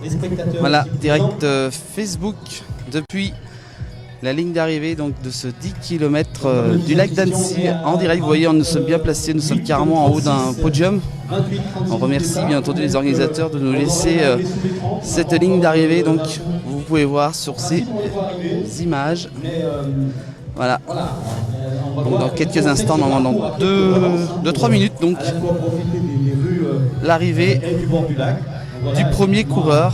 les spectateurs. Voilà, direct Facebook depuis la ligne d'arrivée donc de ce 10 km du lac d'Annecy en direct. Vous voyez, nous sommes bien placés, nous sommes carrément en haut d'un podium. On remercie bien entendu les organisateurs de nous laisser cette ligne d'arrivée. Donc vous pouvez voir sur ces images. Voilà. Donc, dans quelques instants, dans 2-3 minutes, donc l'arrivée du premier coureur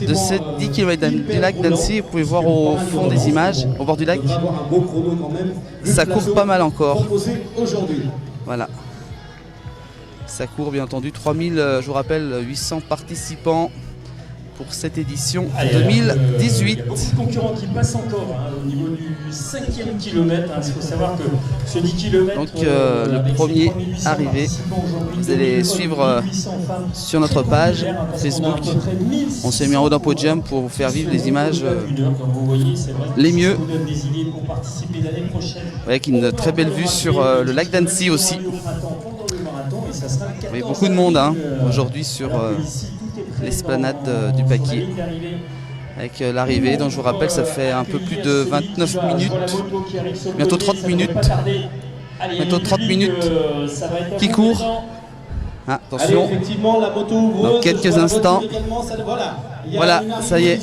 de ces 10 km du lac d'Annecy. Vous pouvez voir au fond des images, au bord du lac, ça court pas mal encore. Voilà. Ça court bien entendu 3000, je vous rappelle, 800 participants pour cette édition 2018. Beaucoup de concurrents qui passent encore au niveau du 5e kilomètre. Il faut savoir que ce 10 km. Donc le premier arrivé, vous allez suivre sur notre page Facebook. On s'est mis en haut d'un podium pour vous faire vivre les images les mieux. Avec une très belle vue sur le lac d'Annecy aussi. Il y a beaucoup de monde aujourd'hui sur l'esplanade du Paquier avec l'arrivée. Donc je vous rappelle, ça fait un peu plus de 29 minutes, bientôt 30 minutes, qui court. Ah, attention, dans quelques instants. Voilà, ça y est.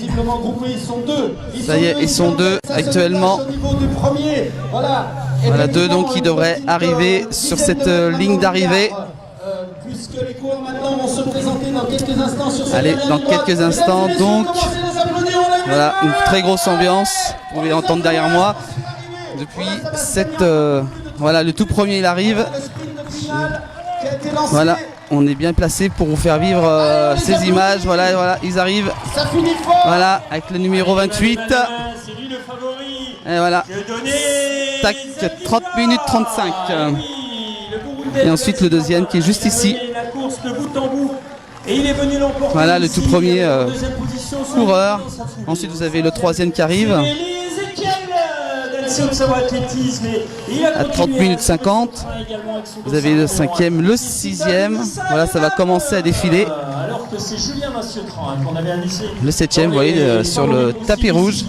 Ça y est, ils sont deux actuellement. Voilà, deux donc qui devraient arriver sur cette ligne d'arrivée. Puisque les coureurs maintenant vont se présenter dans quelques instants sur cette Allez, dans quelques instants, donc voilà, une très grosse ambiance, vous pouvez l'entendre derrière moi. Depuis cette voilà, le tout premier il arrive. Voilà, on est bien placé pour vous faire vivre ces images. Voilà, ils arrivent. Voilà, avec le numéro 28. Et voilà. Tac, 30 minutes 35. Et ensuite le deuxième qui est juste ici. Voilà le tout premier coureur. Ensuite vous avez le troisième qui arrive à 30 minutes 50. Vous avez le cinquième, le sixième. Voilà, ça va commencer à défiler. Le septième, vous voyez, sur le tapis rouge.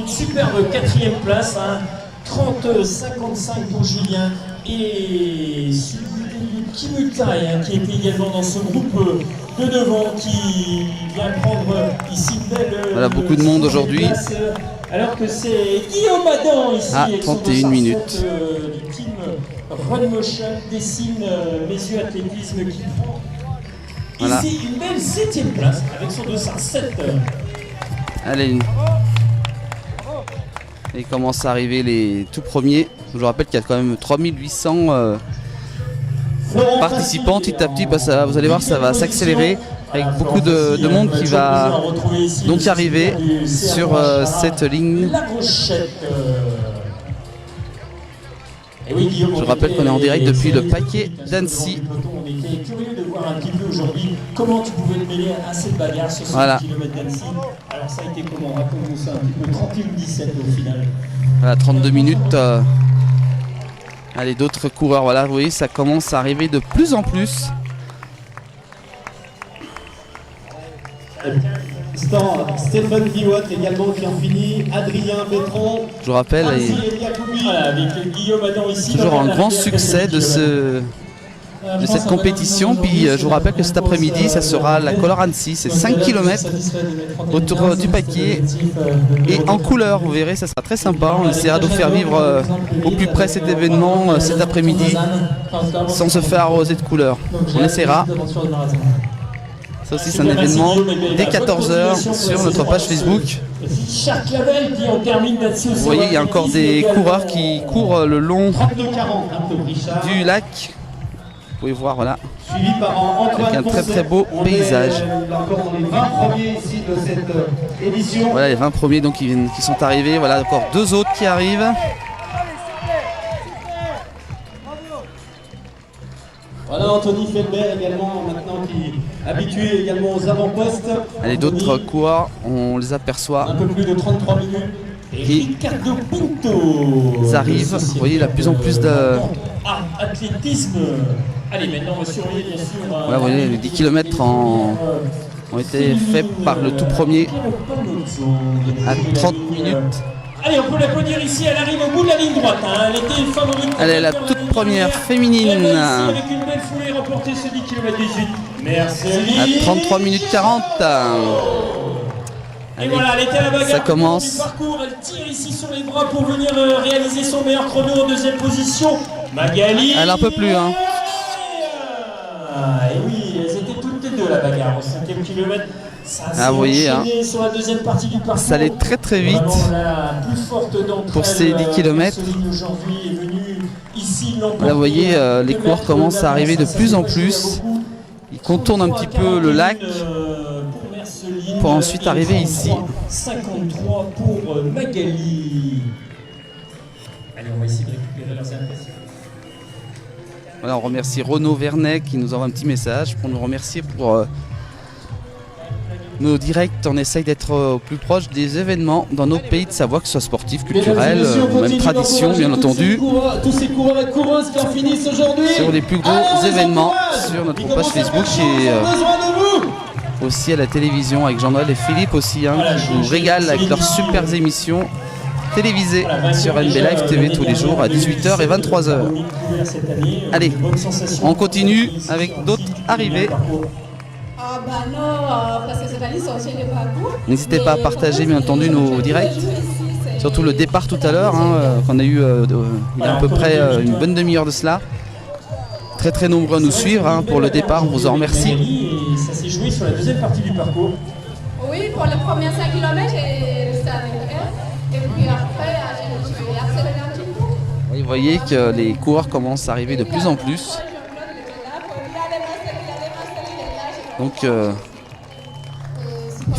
Superbe quatrième place, 30-55 pour Julien. Et Kimutai, qui était également dans ce groupe de devant, qui vient prendre ici une belle. Voilà, beaucoup de monde aujourd'hui. Alors que c'est Guillaume Adam ici. À 31 minutes. Du team Run Motion, Dessine Messieurs Athlétisme qui prend voilà. Ici une belle 7e place avec son 207. Allez. Et il commence à arriver les tout premiers. Je vous rappelle qu'il y a quand même 3800 participants. Petit à petit, ça, vous allez voir, ça va s'accélérer avec beaucoup de monde qui va donc arriver sur cette ligne. Je rappelle qu'on est en direct depuis le Paquier d'Annecy. On était curieux de voir un petit peu aujourd'hui comment tu pouvais te mêler à cette bagarre sur 100 km d'Annecy. Alors ça a été comment? Raconte-nous ça un petit peu, 31-17 au final. Voilà, 32 minutes. Allez, d'autres coureurs, voilà, vous voyez, ça commence à arriver de plus en plus. Stéphane Guillot également qui en finit, Adrien Bétron. Je vous rappelle, toujours un grand succès de cette compétition. Puis je vous rappelle que cet après-midi, ça sera la Color Annecy, c'est 5 km autour du Paquier et en couleur. Vous verrez, ça sera très sympa. On essaiera de vous faire vivre au plus près cet événement cet après-midi sans se faire arroser de couleurs. On essaiera. Ça aussi c'est un événement dès 14h sur notre page Facebook. Vous voyez, il y a encore des coureurs qui courent le long du lac. Vous pouvez voir, voilà, avec un très très beau paysage. Voilà les 20 premiers donc qui sont arrivés. Voilà encore deux autres qui arrivent. Voilà Anthony Felbert également maintenant qui est habitué également aux avant-postes. Allez, d'autres coureurs, on les aperçoit. Un peu plus de 33 minutes. Ricardo Pinto. Ils arrivent, vous voyez, il y a de plus en plus de... Athlétisme. Allez, maintenant on va surveiller bien sûr. Voilà, vous voyez, les 10 km en ont été faits par le tout premier à 30 minutes. Allez, on peut l'applaudir ici, elle arrive au bout de la ligne droite. Hein. Elle était favorite. Elle est la toute première féminine. Elle va ici avec une belle foulée remporter ce 10 km 18. Merci. À 33 minutes 40. Et voilà, elle était à la bagarre. Ça commence. Du parcours. Elle tire ici sur les bras pour venir réaliser son meilleur chrono en deuxième position. Magali. Elle en peut plus. Hein. Et oui, elles étaient toutes les deux à la bagarre au 5e kilomètre. Ça vous voyez, hein, sur la deuxième partie du parcours. ça allait très très vite pour ces 10 km. Là vous voyez, les coureurs commencent à arriver de plus en plus. Ils contournent un petit peu le lac pour ensuite arriver ici. 53 pour Magali. Allez, on va essayer de récupérer leurs impressions. Voilà, on remercie Renaud Vernet qui nous envoie un petit message pour nous remercier pour nos directs. On essaye d'être au plus proche des événements dans nos pays de Savoie, que ce soit sportif, culturel, même tradition bien entendu. Tous ces coureurs et coureuses qui en finissent aujourd'hui. Sur les plus gros événements sur notre page Facebook et aussi à la télévision avec Jean-Noël et Philippe aussi, hein, qui nous régalent avec leurs super émissions télévisées sur NB Live TV tous les jours à 18h et 23h. Allez, on continue avec d'autres arrivées. Ah bah non, parce que cette année, c'est aussi le parcours. N'hésitez pas à partager bien entendu nos directs, surtout le départ tout à l'heure, hein, qu'on a eu il y a à peu près une bonne demi-heure de cela. Très très nombreux à nous suivre, hein, pour le départ, on vous en remercie. Ça s'est joué sur la deuxième partie du parcours. Oui, pour les premiers 5 km, j'ai resté avec elle. Et puis après, j'ai accéléré un petit peu. Et vous voyez que les coureurs commencent à arriver de plus en plus. Donc il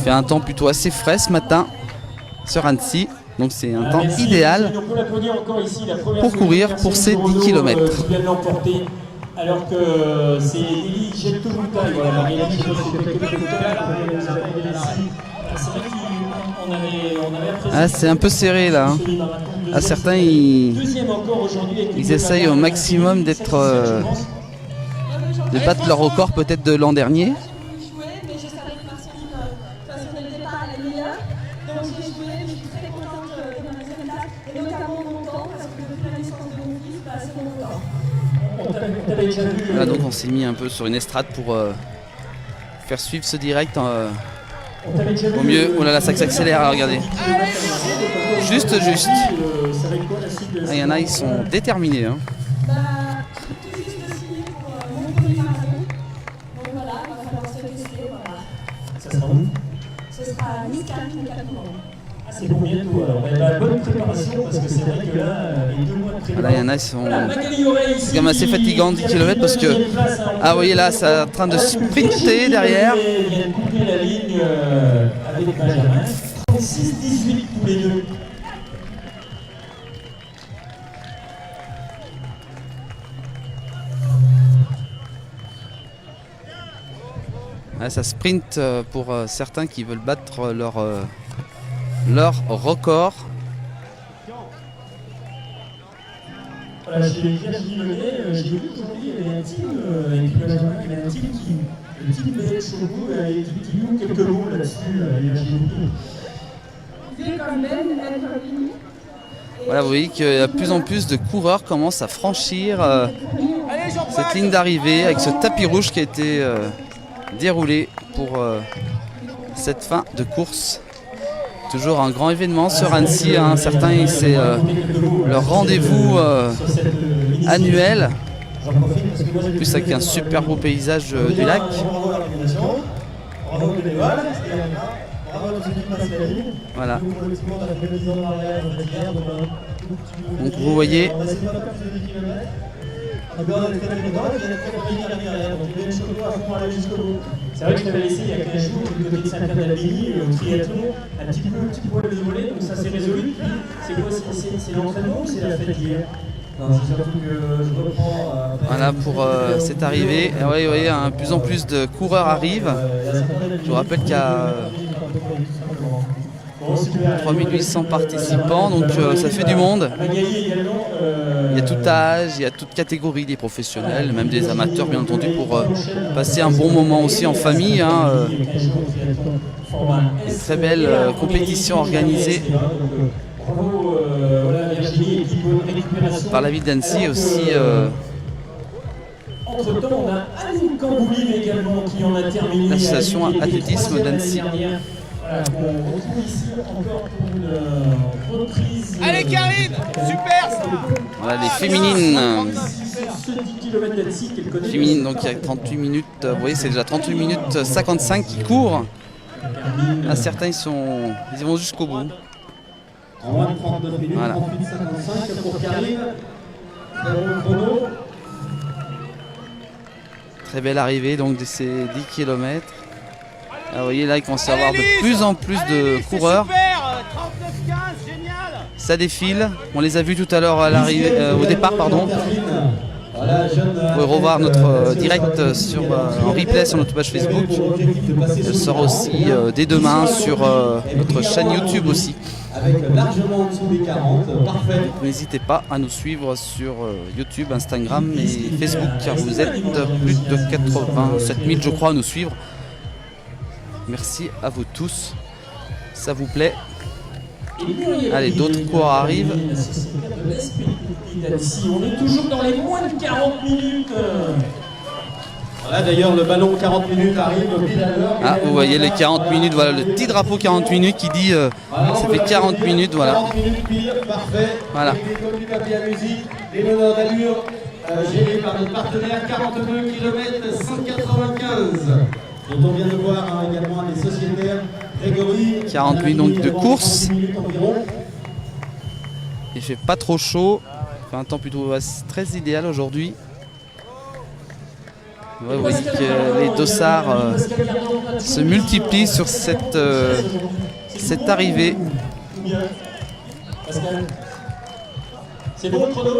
fait un temps plutôt assez frais ce matin sur Annecy. Donc c'est un temps idéal pour courir pour ces 10 km. Alors que c'est Élie Jetoumoutaï, voilà, Magali, c'est un peu serré là. Hein. À certains, ils essayent au maximum d'être de battre leur record peut-être de l'an dernier. Voilà, donc on s'est mis un peu sur une estrade pour faire suivre ce direct au mieux. Oh là là, ça s'accélère, regardez. Juste. Il y en a, ils sont déterminés. Hein. C'est pour bientôt. On a une bonne préparation parce que c'est vrai que là, les 2 mois de préparation. Là, il y en a qui sont c'est quand même assez fatigant 10 km parce que. Ah, vous voyez là, c'est en train de sprinter derrière. Il vient de couper la ligne avec Benjamin. 36-18 tous les deux. Ouais, ça sprint pour certains qui veulent battre leur record. Voilà, chez Virginie Lenet, j'ai vu qu'aujourd'hui il y avait un team, avec Benjamin, il y avait un team le team BL Chauveau, et qui dit nous quelques mots là-dessus, Virginie. Voilà, vous voyez qu'il y a de plus en plus de coureurs commencent à franchir cette ligne d'arrivée avec ce tapis rouge qui a été déroulé pour cette fin de course. Toujours un grand événement sur Annecy, hein. Certains, c'est leur rendez-vous annuel, en plus avec un super beau paysage du lac. Voilà. Donc vous voyez. C'est vrai que je t'avais laissé il y a 15 jours du côté de Saint-Pierre-d'Albigny, le triathlon, un petit poil de volée, donc ça s'est résolu. C'est quoi, c'est l'entraînement ou c'est la fête d'hier? Non, c'est surtout que je reprends. Voilà pour cette arrivée. Et ouais, vous voyez, de plus en plus de coureurs arrivent. Je vous rappelle qu'il y a 3800 participants, donc ça fait du monde. Il y a tout âge, il y a toute catégorie, des professionnels, même des amateurs bien entendu, pour passer un bon moment aussi en famille. Hein, une très belle compétition organisée par la ville d'Annecy et aussi entre-temps, on a Anne Cambouline également qui en a terminé. l'association athlétisme d'Annecy. Voilà, on retrouve ici encore pour une reprise. Allez Karine, super ça. Voilà les féminines. Ce 10 km d'Annecy qu'elle connaît. Féminines, donc il y a 38 minutes, vous voyez c'est déjà 38 minutes 55 qui courent. Là, certains ils vont jusqu'au bout. En moins de 39 minutes, Voilà. 38-55 pour Karine. Très bon chrono. Très belle arrivée donc de ces 10 km. Vous voyez là il commence à y avoir de plus en plus de coureurs. Super, 39-15, génial. Ça défile. On les a vus tout à l'heure à l'arrivée, au départ pardon. Voilà, jeune, Vous pouvez revoir notre direct en replay sur notre page Facebook. Elle sera aussi dès demain sur notre chaîne YouTube aussi. avec largement en dessous des 40, parfait. N'hésitez pas à nous suivre sur YouTube, Instagram et Facebook car vous êtes plus de 87 000 je crois à nous suivre. Merci à vous tous, ça vous plaît. Allez, d'autres coureurs arrivent. On est toujours dans les moins de 40 minutes. Voilà, d'ailleurs, le ballon 40 minutes arrive pile à l'heure. Ah, vous voyez les 40 minutes, voilà le petit drapeau 40 minutes qui dit ça fait 40 minutes, voilà. 40 minutes pile, parfait. Voilà. Avec des colis papier à musique, des meneurs d'allure gérés par notre partenaire, 42 km 195. Dont on vient de voir également un des sociétaires, Grégory. 40 minutes donc de course. 10 minutes environ. Il fait pas trop chaud, il fait un temps plutôt très idéal aujourd'hui. Ouais, vous voyez que les dossards se multiplient sur cette arrivée. Pascal, c'est bon le chrono?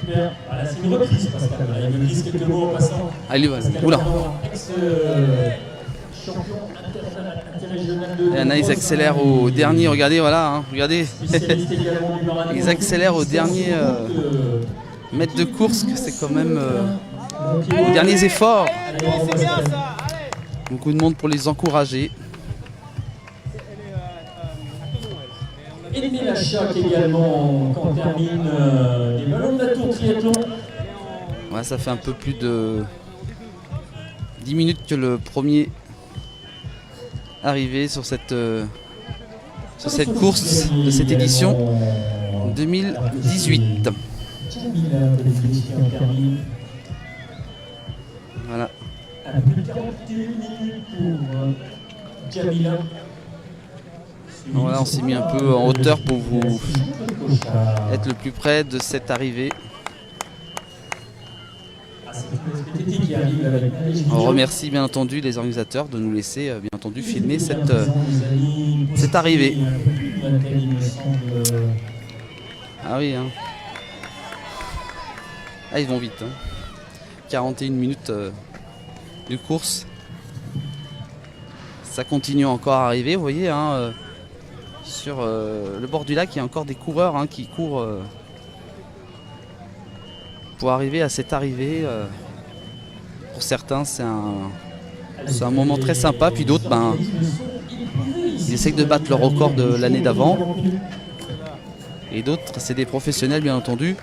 Super. Voilà, c'est une reprise, Pascal. Voilà, il me glisse quelques mots en passant. Allez, voilà. Oula. Ex-champion interrégional de. Et Anna, ils accélèrent au dernier, regardez, voilà, hein, regardez. Spécialiste également du marathon. Ils accélèrent au dernier mètre de course, que c'est quand même aux derniers efforts. C'est bien ça, allez. Beaucoup de monde pour les encourager. Edmé Lachac également, quand on termine les ballons de la tour triathlon. Ouais, ça fait un peu plus de 10 minutes que le premier arrivé sur cette course de cette édition 2018. Voilà. À plus de 41 minutes pour Jamila. Voilà, on s'est mis un peu en hauteur pour vous être le plus près de cette arrivée. On remercie bien entendu les organisateurs de nous laisser bien entendu filmer cette arrivée. Ah oui, hein. Ah, ils vont vite. Hein. 41 minutes de course. Ça continue encore à arriver, vous voyez. Hein, sur le bord du lac, il y a encore des coureurs hein, qui courent pour arriver à cette arrivée. Pour certains, c'est un moment très sympa. Puis d'autres, ben, ils essaient de battre le record de l'année d'avant. Et d'autres, c'est des professionnels, bien entendu.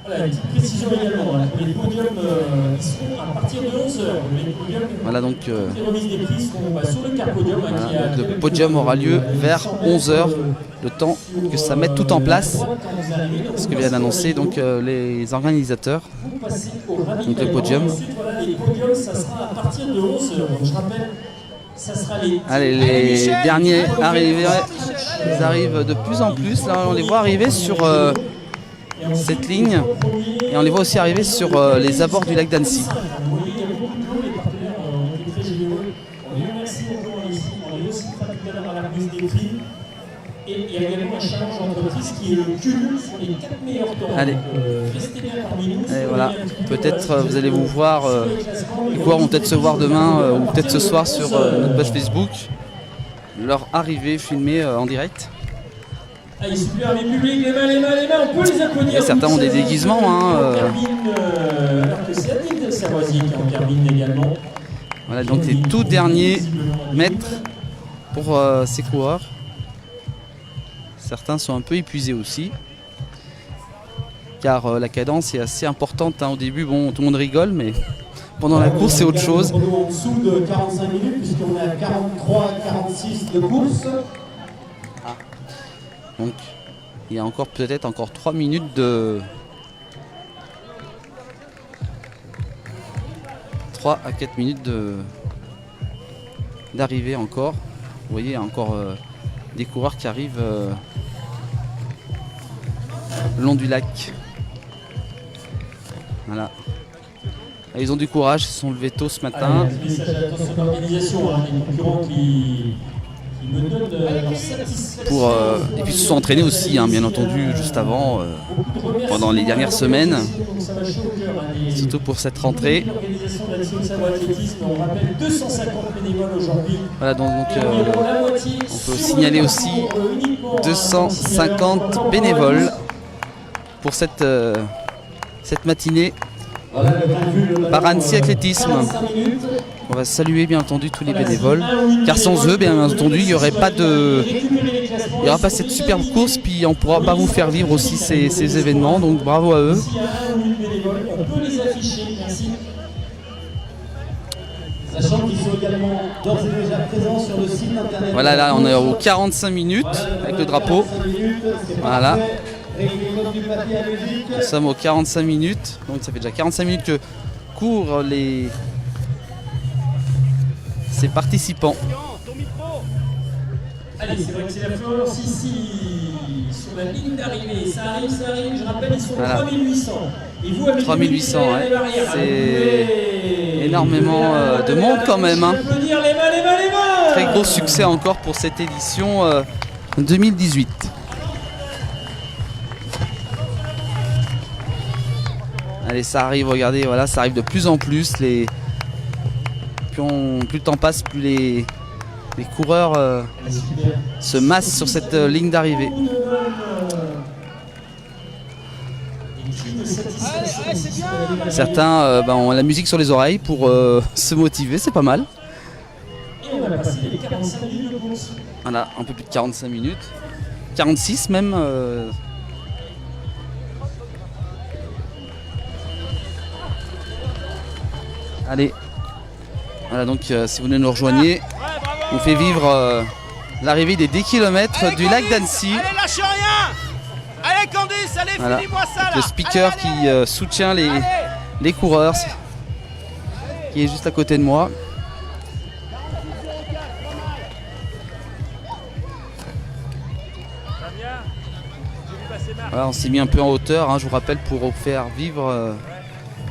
Voilà, une petite précision également. Les podiums ils seront à partir de 11h. Voilà donc. Les remises des prix seront sur le carpodium. Voilà, donc le podium aura lieu vers 11h, le temps que ça mette tout en place, ce que vient d'annoncer donc les organisateurs. Donc le podium. Ensuite, voilà, les podiums, ça sera à partir de 11h. Donc je rappelle, ça sera les. Allez, les derniers arrivés, ils arrivent de plus en plus. Là, on les voit arriver sur cette ligne et on les voit aussi arriver sur les abords du lac d'Annecy. Et il y a également un challenge entre motrice qui est le cumul sur les 4 meilleurs temps. Allez. Restez bien parmi nous. Et voilà, peut-être vous allez vous voir, les coureurs vont peut-être se voir demain ou peut-être ce soir sur notre page Facebook, leur arrivée filmée en direct. Allez, super, les publics, les mains, on peut les applaudir. Et certains ont des déguisements. Alors que c'est Adil de Savoisier qui est en carbine également. Voilà, donc les tout derniers mètres pour ces coureurs. Certains sont un peu épuisés aussi, car la cadence est assez importante. Au début, bon, tout le monde rigole, mais pendant la course, c'est autre chose. En dessous de 45 minutes, puisqu'on est à 43-46 de course. Donc, il y a encore peut-être encore 3 minutes de... 3 à 4 minutes d'arrivée encore. Vous voyez, il y a encore des coureurs qui arrivent le long du lac. Voilà. Et ils ont du courage, ils se sont levés tôt ce matin. Allez, un message d'attention d'organisation, des concurrents qui me donnent leur satisfaction. Et puis ils se sont entraînés aussi, bien entendu, juste avant, pendant les dernières semaines. Surtout pour cette rentrée. On rappelle 250 bénévoles aujourd'hui. Voilà, donc on peut signaler aussi 250 bénévoles pour cette matinée par Annecy Athlétisme. On va saluer bien entendu tous les bénévoles, car sans eux, bien entendu, il n'y aurait pas cette superbe course, puis on ne pourra pas vous faire vivre aussi ces événements, donc bravo à eux. On peut les afficher, merci. Sachant qu'ils sont également d'ores et déjà présents sur le site internet. Voilà, là on est aux 45 minutes avec le drapeau. Voilà. Nous sommes aux 45 minutes, donc ça fait déjà 45 minutes que courent ces participants. Allez, c'est vrai que c'est la Florence ici, sur la ligne d'arrivée. Ça arrive, je rappelle, ils sont Voilà. 3800. Et vous, avec 3800, ouais. C'est c'est énormément de monde quand même. Applaudir les mains. Très gros succès encore pour cette édition 2018. Allez, ça arrive, regardez, voilà, ça arrive de plus en plus. Plus le temps passe, plus les coureurs se massent sur cette ligne d'arrivée. Certains ont la musique sur les oreilles pour se motiver, c'est pas mal. Et on va passer les 45 minutes de course. Voilà, un peu plus de 45 minutes. 46 même. Allez. Voilà, donc si vous nous rejoignez, on fait vivre l'arrivée des 10 km du lac d'Annecy. Allez, lâche rien. Allez, Candice, allez, Voilà. finis-moi ça là. Le speaker Allez, qui soutient les coureurs, qui est juste à côté de moi. Voilà, on s'est mis un peu en hauteur, je vous rappelle, pour vous faire vivre.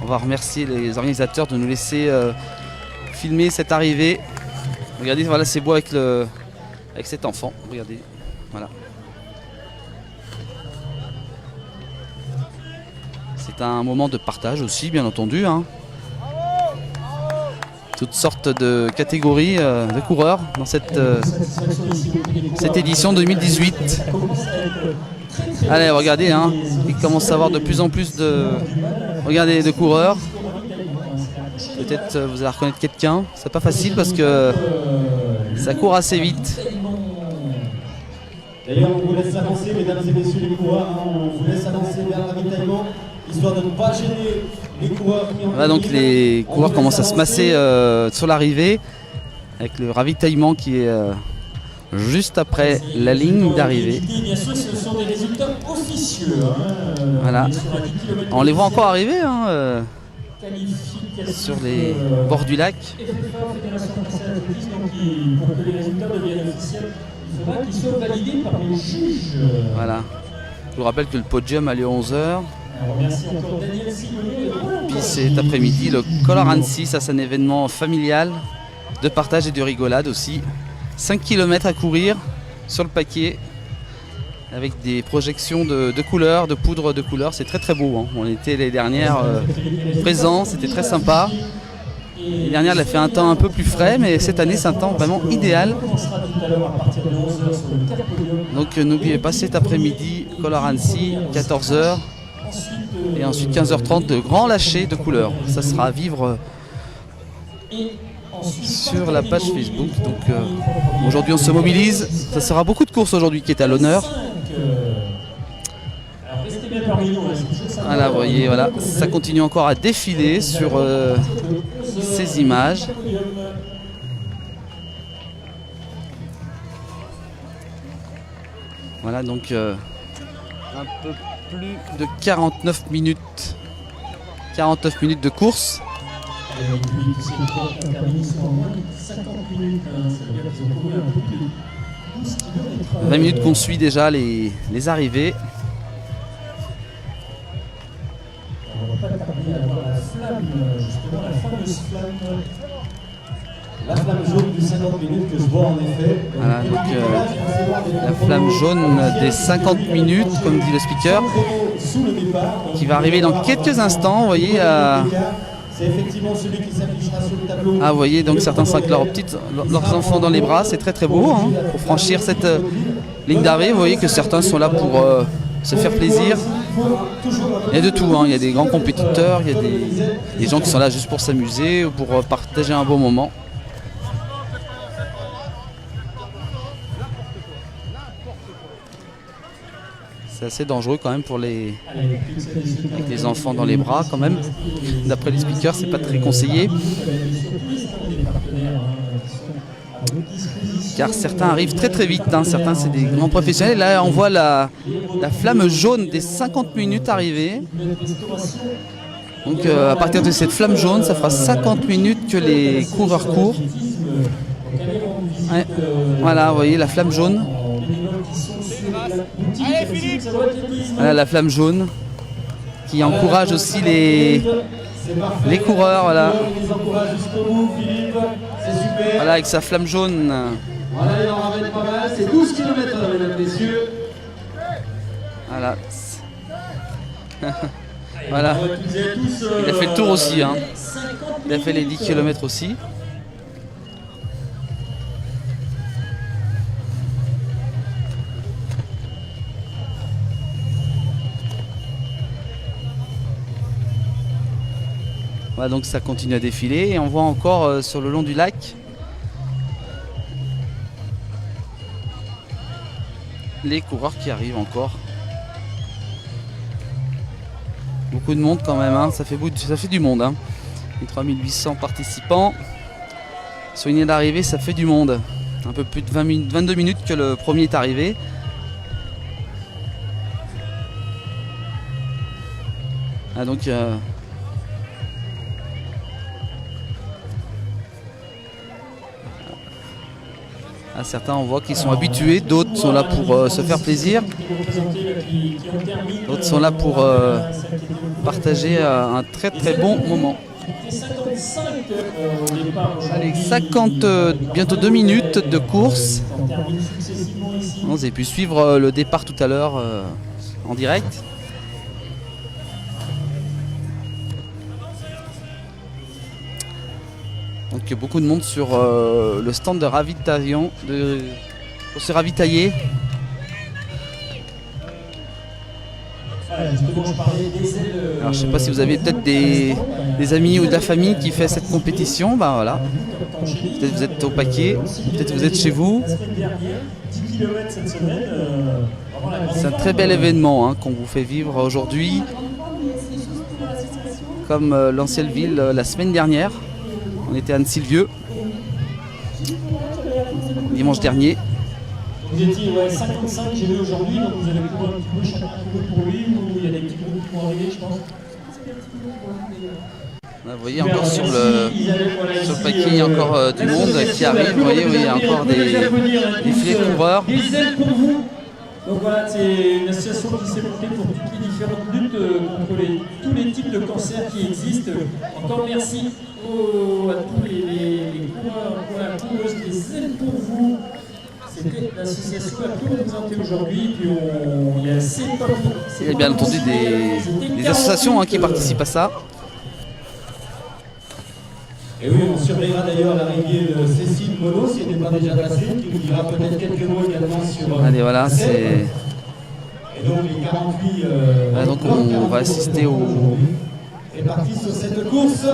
On va remercier les organisateurs de nous laisser filmer cette arrivée. Regardez, voilà, c'est beau avec cet enfant. Regardez, voilà. C'est un moment de partage aussi, bien entendu. Toutes sortes de catégories de coureurs dans cette édition 2018. Allez, regardez, il commence à avoir de plus en plus de coureurs. Peut-être vous allez reconnaître quelqu'un. C'est pas facile parce que ça court assez vite. D'ailleurs, on vous laisse avancer, mesdames et messieurs les coureurs. On vous laisse avancer vers le ravitaillement, histoire de ne pas gêner les coureurs qui ont... Voilà, donc les coureurs commencent à se masser sur l'arrivée, avec le ravitaillement qui est juste après la ligne d'arrivée. Bien sûr, ce sont des résultats officieux. Voilà. On les voit encore arriver sur les bords du lac. Pour que les résultats deviennent officiels, il faudra qu'ils soient validés par les juges. Voilà. Je vous rappelle que le podium a lieu à 11h. On remercie encore Daniel Sigolot. Puis cet après-midi, le Color Annecy, ça c'est un événement familial de partage et de rigolade aussi. 5 km à courir sur le paquet. avec des projections de couleurs, de poudre de couleurs. C'est très très beau, hein. On était les dernières présents, c'était très sympa. L'année dernière, elle a fait un temps un peu plus frais, mais cette année, c'est un temps vraiment idéal. Donc n'oubliez pas cet après-midi, Color Annecy, 14h. Et ensuite 15h30 de grands lâchers de couleurs. Ça sera à vivre sur la page Facebook. Donc aujourd'hui on se mobilise. Ça sera beaucoup de courses aujourd'hui qui est à l'honneur. Voilà, vous voyez, voilà, ça continue encore à défiler sur ces images. Voilà, donc un peu plus de 49 minutes de course. 20 minutes qu'on suit déjà les arrivées. La flamme jaune du 50 minutes que je vois en effet. Voilà, donc la flamme jaune des 50 minutes, comme dit le speaker, qui va arriver dans quelques instants. Vous voyez, c'est effectivement celui qui s'affichera sur le tableau. vous voyez donc certains cinq leurs enfants dans les bras, c'est très très beau, hein, pour franchir cette ligne d'arrivée. Vous voyez que certains sont là pour se faire plaisir. Il y a de tout, hein. Il y a des grands compétiteurs, il y a des gens qui sont là juste pour s'amuser ou pour partager un bon moment. C'est assez dangereux quand même pour avec les enfants dans les bras quand même. D'après les speakers, c'est pas très conseillé. Car certains arrivent très très vite, hein. Certains c'est des grands professionnels. Là on voit la flamme jaune des 50 minutes arriver. Donc à partir de cette flamme jaune, ça fera 50 minutes que les coureurs courent. Ouais. Voilà, vous voyez la flamme jaune. Voilà la flamme jaune qui encourage aussi les coureurs. Voilà. Voilà, avec sa flamme jaune. Voilà, il en ramène pas mal, c'est 12 km, mesdames et messieurs. Voilà. Voilà. Il a fait le tour aussi, hein. Il a fait les 10 km aussi. Voilà, donc ça continue à défiler et on voit encore sur le long du lac les coureurs qui arrivent encore. Beaucoup de monde quand même, hein. Ça fait du monde, hein. Les 3800 participants sur une ligne d'arrivée, ça fait du monde. Un peu plus de 22 minutes que le premier est arrivé. Ah, donc certains on voit qu'ils sont habitués, d'autres sont là pour se faire plaisir, d'autres sont là pour partager un très très bon moment. Allez, 50, bientôt 2 minutes de course. Vous avez pu suivre le départ tout à l'heure en direct. Donc beaucoup de monde sur le stand de ravitaillement pour se ravitailler. Alors je sais pas si vous avez peut-être des amis ou de la famille qui fait cette compétition, ben voilà. Peut-être vous êtes au paquet, peut-être vous êtes chez vous. C'est un très bel événement, hein, qu'on vous fait vivre aujourd'hui, comme l'ancienne ville la semaine dernière. On était à Annecy-le-Vieux dimanche dernier. Vous étiez 55, j'ai vu aujourd'hui, donc vous avez couru un petit peu chacun pour lui, ou il y a des petits groupes qui vont arriver, je pense. Vous voyez encore sur le paquet, il y a encore du monde qui arrive. Vous voyez, il y a encore des filets de coureurs. Donc voilà, c'est une association qui s'est montée pour toutes les différentes luttes contre tous les types de cancers qui existent. Encore merci à tous les coureurs, coureuses qui aident pour vous. C'était l'association la plus représentée aujourd'hui. Puis il y a Il y a bien entendu des associations qui participent à ça. Et oui, on surveillera d'ailleurs l'arrivée de Cécile Monod, si elle n'est pas déjà passée, qui nous dira peut-être quelques mots également sur... Allez, voilà, c'est... Et donc les 48... donc on va assister est parti sur cette course.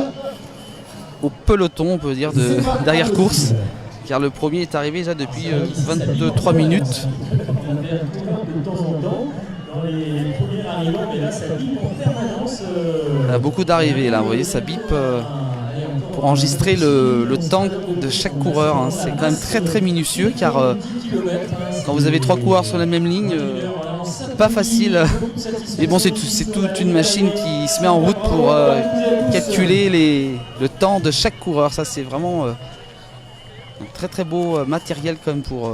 Au peloton, on peut dire, de derrière-course. Car le premier est arrivé déjà depuis 23 minutes. de temps en temps dans les premiers arrivants, mais là ça bip en permanence. Il y a beaucoup d'arrivées là, vous voyez, ça bip pour enregistrer le temps de chaque coureur. Hein. C'est quand même très très minutieux car quand vous avez 3 coureurs sur la même ligne, c'est pas facile. Mais bon, c'est toute une machine qui se met en route pour calculer le temps de chaque coureur. Ça, c'est vraiment un très très beau matériel quand même pour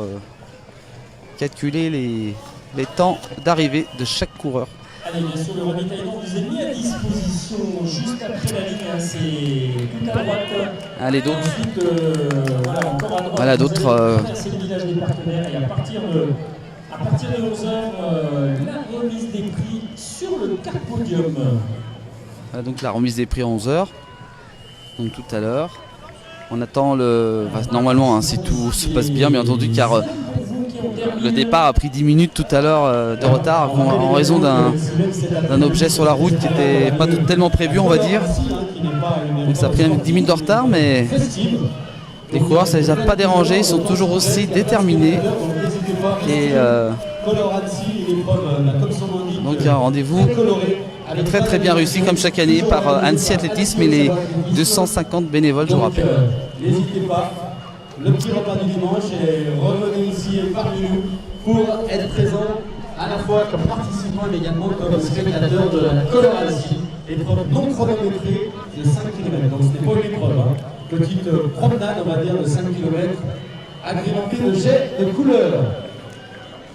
calculer les temps d'arrivée de chaque coureur. Allez, bien sûr, le ravitaillement vous est mis à disposition juste après la ligne, hein, c'est tout à droite. Allez, d'autres. Ensuite, voilà, encore à droite. Voilà, d'autres. C'est le village des partenaires et à partir de 11h, la remise des prix sur le carpodium. Voilà, donc la remise des prix à 11h. Donc tout à l'heure. On attend le. Enfin, normalement, hein, si tout se passe bien entendu, car le départ a pris 10 minutes tout à l'heure de retard en raison d'un objet sur la route qui n'était pas tellement prévu, on va dire. Donc ça a pris 10 minutes de retard, mais les coureurs, ça ne les a pas dérangés, ils sont toujours aussi déterminés. Et donc il y a un rendez-vous très très bien réussi comme chaque année par Annecy Athlétisme et les 250 bénévoles, je vous rappelle. N'hésitez pas, le petit repas du dimanche, et revenez ici parmi nous pour être présent à la fois comme participant mais également comme spectateur de la Colorancy, épreuve non chronométrée de 5 km. Donc ce n'est pas une épreuve, hein. Petite promenade, on va dire, de 5 km, agrémentée de jets de couleurs.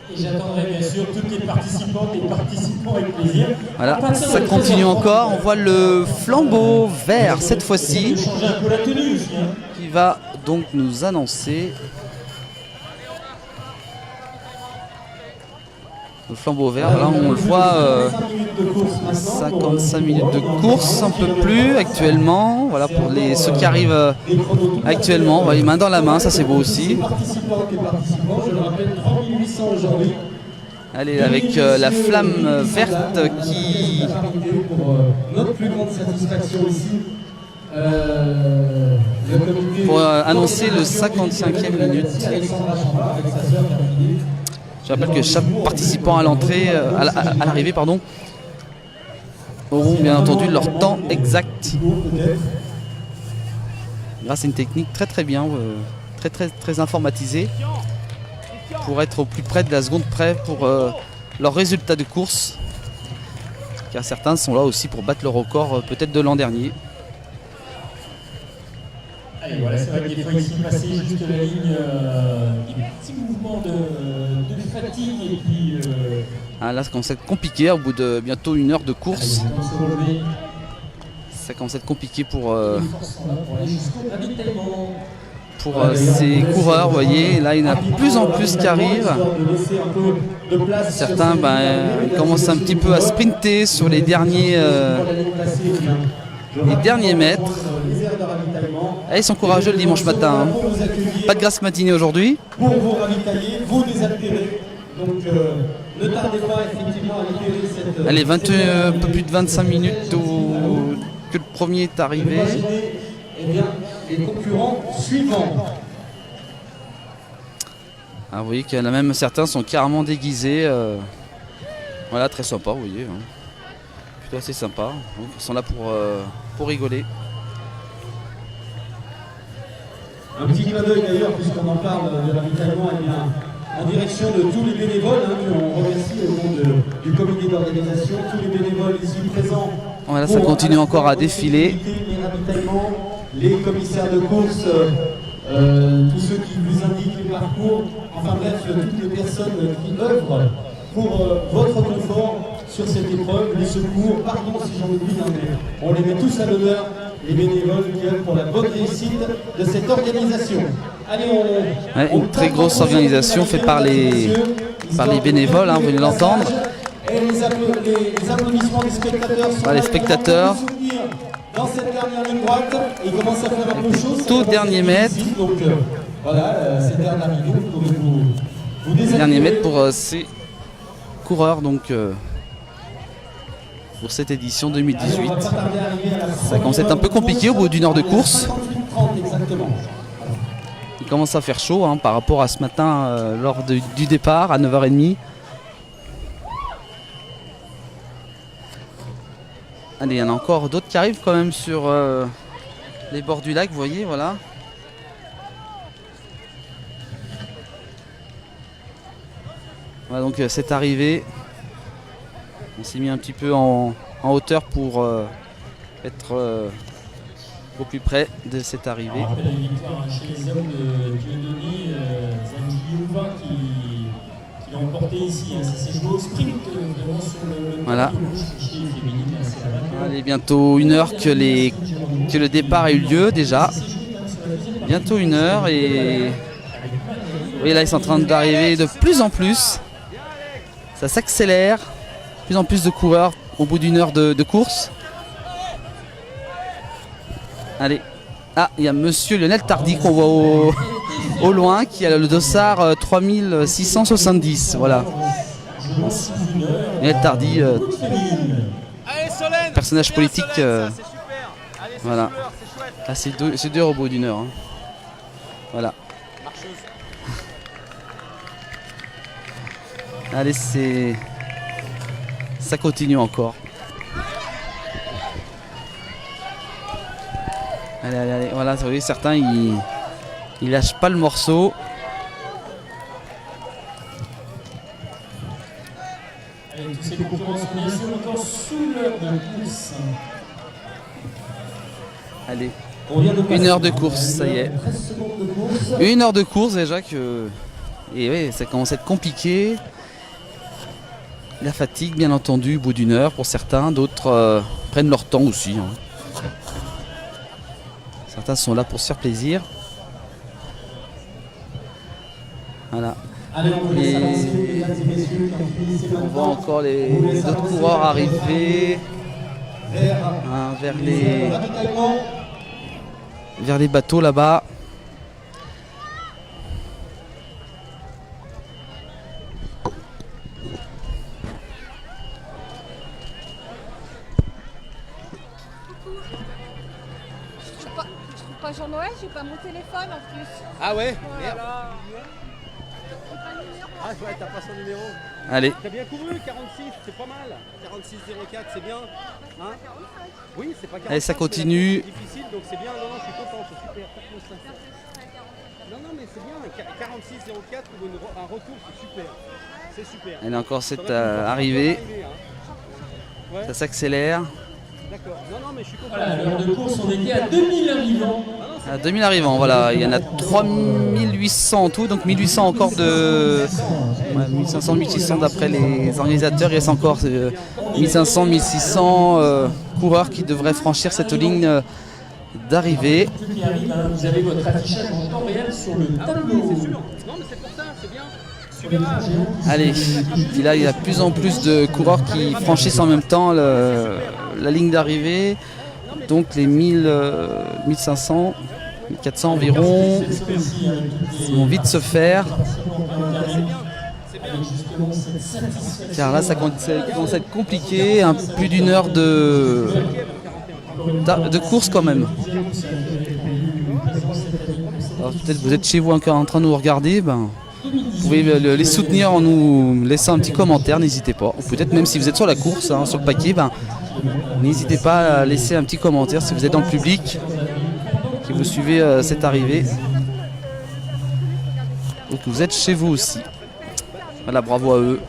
Et j'attendrai bien sûr toutes les participantes et participants avec plaisir. Voilà, ça continue encore. On voit le flambeau vert cette fois-ci qui va donc nous annoncer le flambeau vert. Là, on le voit 55 minutes de course, un peu plus actuellement. Voilà pour ceux qui arrivent actuellement. Voilà, les mains dans la main, ça c'est beau aussi. Allez, avec la flamme verte qui... Notre plus grande satisfaction ici, pour annoncer le 55e minute. Je rappelle que chaque participant à l'entrée, à l'arrivée, pardon, auront bien entendu leur temps exact. Grâce à une technique très très bien, très informatisée, pour être au plus près de la seconde près pour leurs résultats de course. Car certains sont là aussi pour battre le record peut-être de l'an dernier. Allez, voilà, c'est vrai qu'il faut ici passer juste la ligne, des petits mouvements de fatigue et puis... Là, ça commence à être compliqué au bout de bientôt 1 heure de course. Ça commence à être compliqué pour ces coureurs, vous voyez. Là, il y en a de plus en plus qui arrivent. Certains commencent un petit peu à sprinter sur les derniers mètres. Et ils sont courageux le dimanche matin. Hein. Pas de grasse matinée aujourd'hui. Pour vous ravitailler, vous désaltérer. Donc ne tardez pas effectivement à libérer cette... Allez, un peu plus de 25 minutes que le premier est arrivé. Imaginez, eh bien, les concurrents suivants. Vous voyez qu'il y en a même certains sont carrément déguisés. Voilà, très sympa, vous voyez. Hein. Plutôt assez sympa. Donc, ils sont là pour rigoler. Un petit clin d'œil d'ailleurs, puisqu'on en parle de ravitaillement, eh bien, en direction de tous les bénévoles, qu'on remercie au nom du comité d'organisation, tous les bénévoles ici présents. Voilà, ça continue encore à défiler. Les ravitaillements, les commissaires de course, tous ceux qui vous indiquent les parcours, enfin bref, toutes les personnes qui œuvrent pour votre confort sur cette épreuve, les secours, pardon si j'en oublie, mais on les met tous à l'honneur, les bénévoles qui œuvrent pour la bonne réussite de cette organisation. Allez, Ouais, une très grosse organisation faite par les bénévoles, hein, vous venez de l'entendre. Et les applaudissements des spectateurs sont Les spectateurs. dans cette dernière ligne droite. Ils commencent à faire un peu chaud. Tout dernier mètre. Donc voilà, ces dernières minutes, vous pouvez vous déshabiller. Dernier mètre pour ces coureurs donc pour cette édition 2018. Ça commence à être un peu compliqué au bout d'une heure de course. Il commence à faire chaud, hein, par rapport à ce matin lors du départ à 9h30. Allez, il y en a encore d'autres qui arrivent quand même sur les bords du lac, vous voyez, voilà. Voilà, donc cette arrivée, on s'est mis un petit peu en hauteur pour être au plus près de cette arrivée. On rappelle la victoire chez les hommes de Dieudonné, Zangiouva qui l'a emporté ici. Ça s'est joué au sprint devant sur le Voilà. chez les féminines. Allez, bientôt 1 heure que le départ a eu lieu déjà. Bientôt 1 heure et oui, là ils sont en train d'arriver de plus en plus. Ça s'accélère. De plus en plus de coureurs au bout d'1 heure de course. Allez. Ah, il y a monsieur Lionel Tardy qu'on voit au loin qui a le dossard 3670. Voilà. Lionel Tardy, Allez, Solène. personnage politique. C'est super. Allez, c'est Voilà. super, c'est chouette. Ah, c'est dur au bout d'1 heure. Hein. Voilà. Allez, ça continue encore. Allez, voilà, vous voyez, certains ils lâchent pas le morceau. Allez, tous ces concurrents sont bien sûr encore sous l'heure de course. Allez, 1 heure de course, ça y est. 1 heure de course déjà que. Et oui, ça commence à être compliqué. La fatigue, bien entendu, au bout d'1 heure pour certains, d'autres prennent leur temps aussi. Hein. Certains sont là pour se faire plaisir. Voilà. Et on voit encore les autres coureurs arriver hein, vers les bateaux là-bas. Pas Jean-Noël, j'ai pas mon téléphone en plus. Ah ouais. Merde. Ah ouais, t'as pas son numéro. Allez, T'as bien couru, 46, c'est pas mal. 46,04, c'est bien. Hein oui, c'est pas 45. allez, ça continue. C'est difficile, donc c'est bien. Non, je suis content, c'est super. Non, mais c'est bien. 46,04 pour un retour, c'est super. C'est super. Elle est encore cette arrivée. Ouais. Ça s'accélère. D'accord. Non, mais je suis content. Voilà, à l'heure de course, on était à 2000 arrivants. À 2000 arrivants, voilà. Il y en a 3800 en tout, donc 1800 encore de. Ouais, 1500, 1600 d'après les organisateurs. Il reste encore 1500, 1600 coureurs qui devraient franchir cette ligne d'arrivée. Ceux qui arrivent, hein, vous avez votre affichage en temps réel sur le tableau. C'est sûr. Non, mais c'est pour ça, c'est bien. Sur les pages, hein. Allez, puis là il y a de plus en plus de coureurs qui franchissent en même temps la ligne d'arrivée. Donc les 1500, 1400 environ vont vite se faire. Car là ça commence à être compliqué, plus d'1 heure de course quand même. Alors peut-être vous êtes chez vous encore en train de nous regarder, ben, vous pouvez les soutenir en nous laissant un petit commentaire, n'hésitez pas. Ou peut-être même si vous êtes sur la course, hein, sur le paquet, ben, n'hésitez pas à laisser un petit commentaire si vous êtes dans le public, que vous suivez cette arrivée. Ou que vous êtes chez vous aussi. Voilà, bravo à eux.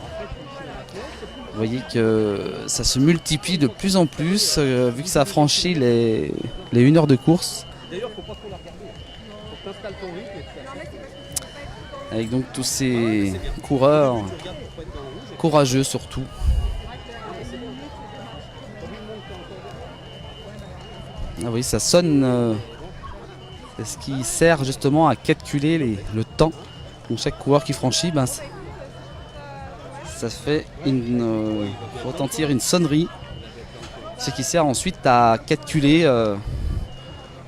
Vous voyez que ça se multiplie de plus en plus, vu que ça a franchi les 1 heure de course. D'ailleurs, faut pas trop la regarder. Faut que t'installes ton rythme et Avec donc tous ces coureurs courageux surtout. Ah oui, ça sonne ce qui sert justement à calculer le temps. Donc chaque coureur qui franchit, ben, ça fait retentir une sonnerie, ce qui sert ensuite à calculer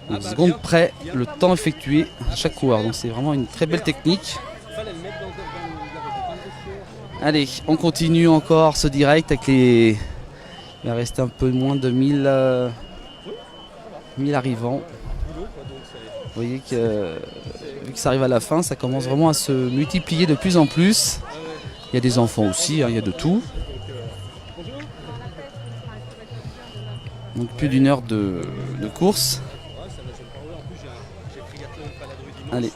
en secondes près le temps effectué à chaque coureur. Donc c'est vraiment une très belle technique. Allez, on continue encore ce direct avec les... Il va rester un peu moins de 1000 arrivants. Vous voyez que vu que ça arrive à la fin, ça commence vraiment à se multiplier de plus en plus. Il y a des enfants aussi, hein, il y a de tout. Donc plus d'1 heure de course. Allez.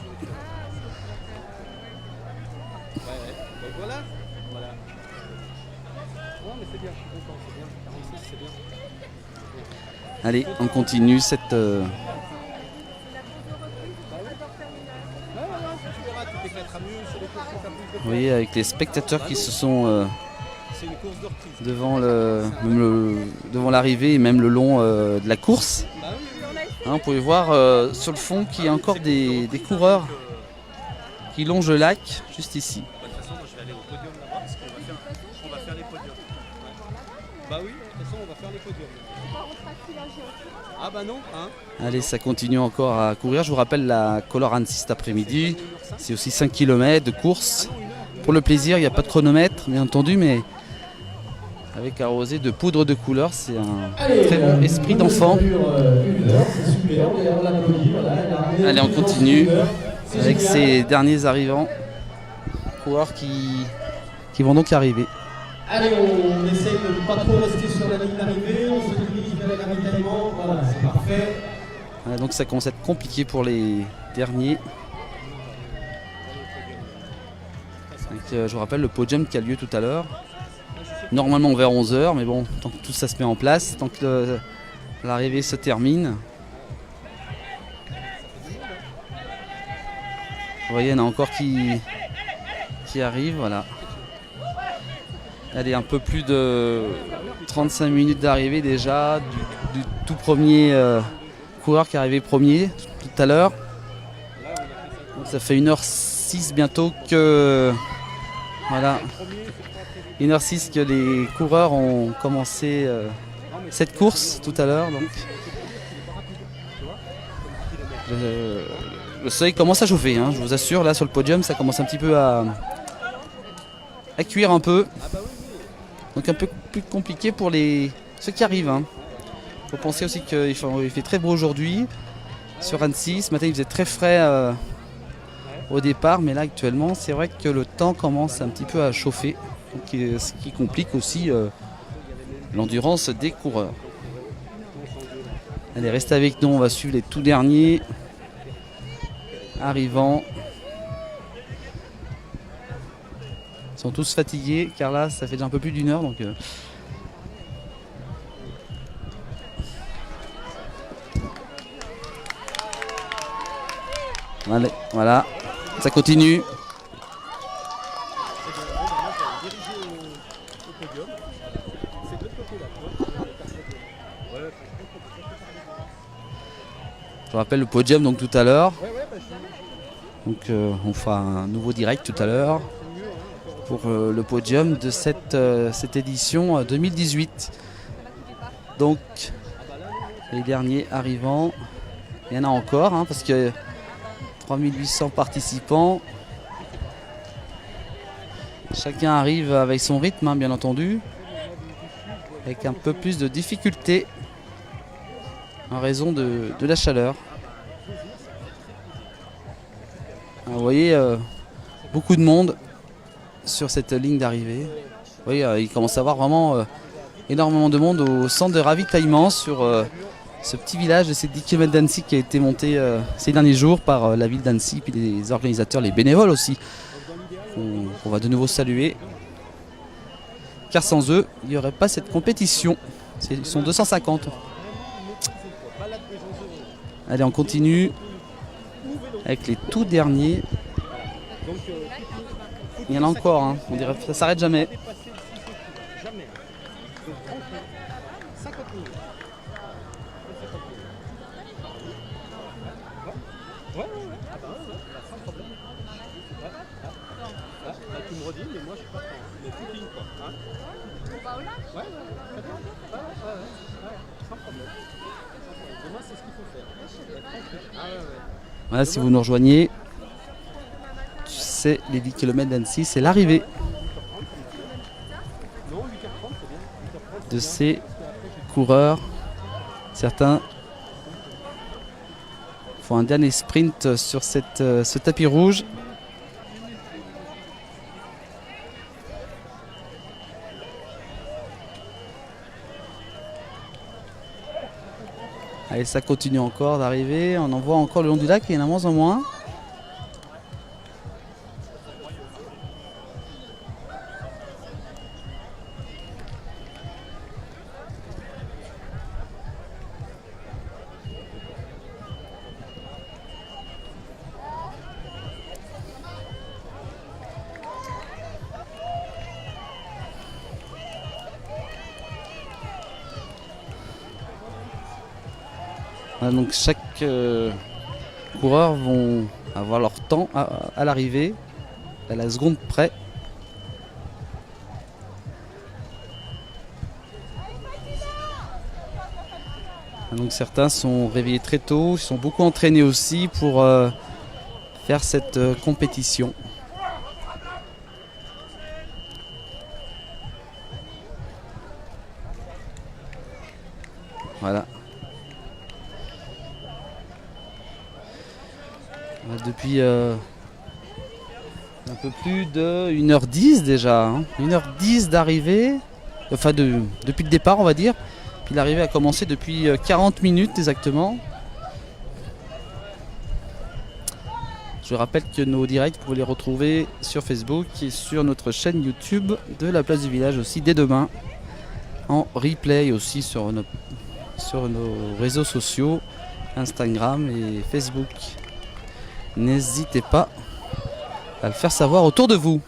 Allez, on continue cette... Vous voyez, avec les spectateurs qui se sont devant l'arrivée et même le long de la course. Hein, vous pouvez voir sur le fond qu'il y a encore des coureurs qui longent le lac, juste ici. Bah oui, de toute façon on va faire les podiums. Ah bah non, hein. Allez, ça continue encore à courir. Je vous rappelle la Color Annecy cet après-midi. C'est aussi 5 km de course. Pour le plaisir, il n'y a pas de chronomètre, bien entendu, mais avec arrosé de poudre de couleur, c'est un très bon esprit d'enfant. Allez, on continue avec ces derniers arrivants. Coureurs qui vont donc arriver. Allez, on essaye de ne pas trop rester sur la ligne d'arrivée, on se dirige vers le ravitaillement, voilà, c'est parfait. Voilà, donc ça commence à être compliqué pour les derniers. Donc, je vous rappelle le podium qui a lieu tout à l'heure. Normalement vers 11 h, mais bon, tant que tout ça se met en place, tant que l'arrivée se termine. Vous voyez, il y en a encore qui arrivent, voilà. Allez, un peu plus de 35 minutes d'arrivée déjà du tout premier coureur qui est arrivé premier tout à l'heure. Ça fait 1h06 bientôt que... Voilà. 1h06 que les coureurs ont commencé cette course tout à l'heure. Donc le soleil commence à chauffer, hein, je vous assure, là sur le podium ça commence un petit peu à cuire un peu. Donc un peu plus compliqué pour ceux qui arrivent. Hein. Faut penser aussi qu'il fait très beau aujourd'hui sur Annecy. Ce matin il faisait très frais au départ, mais là actuellement c'est vrai que le temps commence un petit peu à chauffer, ce qui complique aussi l'endurance des coureurs. Allez, restez avec nous, on va suivre les tout derniers arrivants. Ils sont tous fatigués car là ça fait déjà un peu plus d'1 heure donc allez, voilà, ça continue. Je vous rappelle le podium donc tout à l'heure. Donc on fera un nouveau direct tout à l'heure pour le podium de cette édition 2018. Donc les derniers arrivants, il y en a encore hein, parce que 3800 participants. Chacun arrive avec son rythme hein, bien entendu, avec un peu plus de difficulté en raison de la chaleur. Alors, vous voyez beaucoup de monde sur cette ligne d'arrivée. Vous voyez, il commence à y avoir vraiment énormément de monde au centre de ravitaillement sur ce petit village de ces 10 km d'Annecy qui a été monté ces derniers jours par la ville d'Annecy puis les organisateurs, les bénévoles aussi. On va de nouveau saluer car sans eux il n'y aurait pas cette compétition. Ils sont 250. Allez, on continue avec les tout derniers. Il y en a encore, hein. On dirait que ça s'arrête jamais. Ouais, sans problème. Demain, c'est ce qu'il faut faire. Ah ouais, ouais. Voilà, si vous nous rejoignez, c'est les 10 km d'Annecy, c'est l'arrivée de ces coureurs. Certains font un dernier sprint sur ce tapis rouge. Allez, ça continue encore d'arriver. On en voit encore le long du lac, il y en a moins en moins. Voilà, donc chaque coureur vont avoir leur temps à l'arrivée, à la seconde près. Donc certains sont réveillés très tôt, ils sont beaucoup entraînés aussi pour faire cette compétition. Voilà. Depuis un peu plus de 1h10 déjà, hein. 1h10 d'arrivée, enfin depuis le départ on va dire, puis l'arrivée a commencé depuis 40 minutes exactement. Je rappelle que nos directs, vous pouvez les retrouver sur Facebook et sur notre chaîne YouTube de la place du village aussi dès demain, en replay aussi sur nos réseaux sociaux, Instagram et Facebook. N'hésitez pas à le faire savoir autour de vous.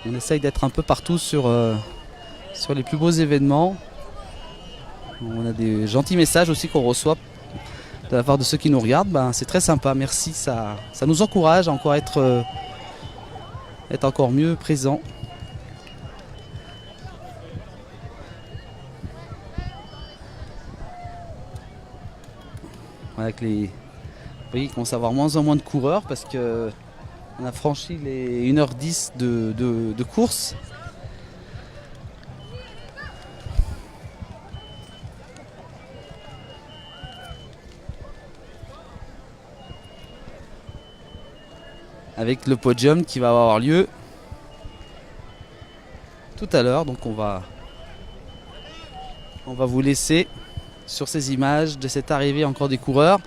On essaye d'être un peu partout sur les plus beaux événements. On a des gentils messages aussi qu'on reçoit de la part de ceux qui nous regardent. Ben, c'est très sympa, merci. Ça nous encourage à encore être encore mieux présent. Voilà, avec les... Vous voyez, il commence à avoir moins en moins de coureurs parce qu'on a franchi les 1h10 de course. Avec le podium qui va avoir lieu tout à l'heure. Donc on va vous laisser sur ces images de cette arrivée encore des coureurs.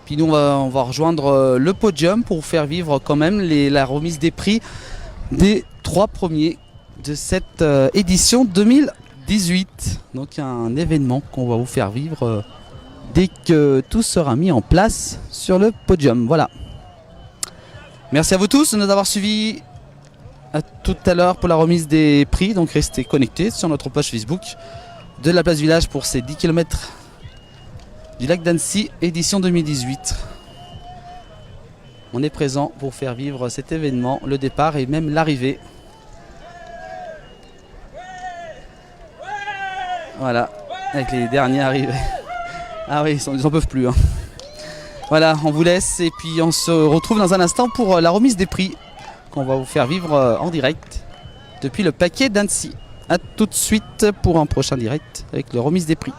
Puis nous on va rejoindre le podium pour faire vivre quand même la remise des prix des 3 premiers de cette édition 2018. Donc un événement qu'on va vous faire vivre dès que tout sera mis en place sur le podium. Voilà. Merci à vous tous de nous avoir suivis. À tout à l'heure pour la remise des prix. Donc restez connectés sur notre page Facebook de la place du village pour ces 10 km du lac d'Annecy, édition 2018. On est présent pour faire vivre cet événement, le départ et même l'arrivée. Voilà, avec les derniers arrivés. Ah oui, ils en peuvent plus. Hein. Voilà, on vous laisse et puis on se retrouve dans un instant pour la remise des prix qu'on va vous faire vivre en direct depuis le paquet d'Annecy. A tout de suite pour un prochain direct avec la remise des prix.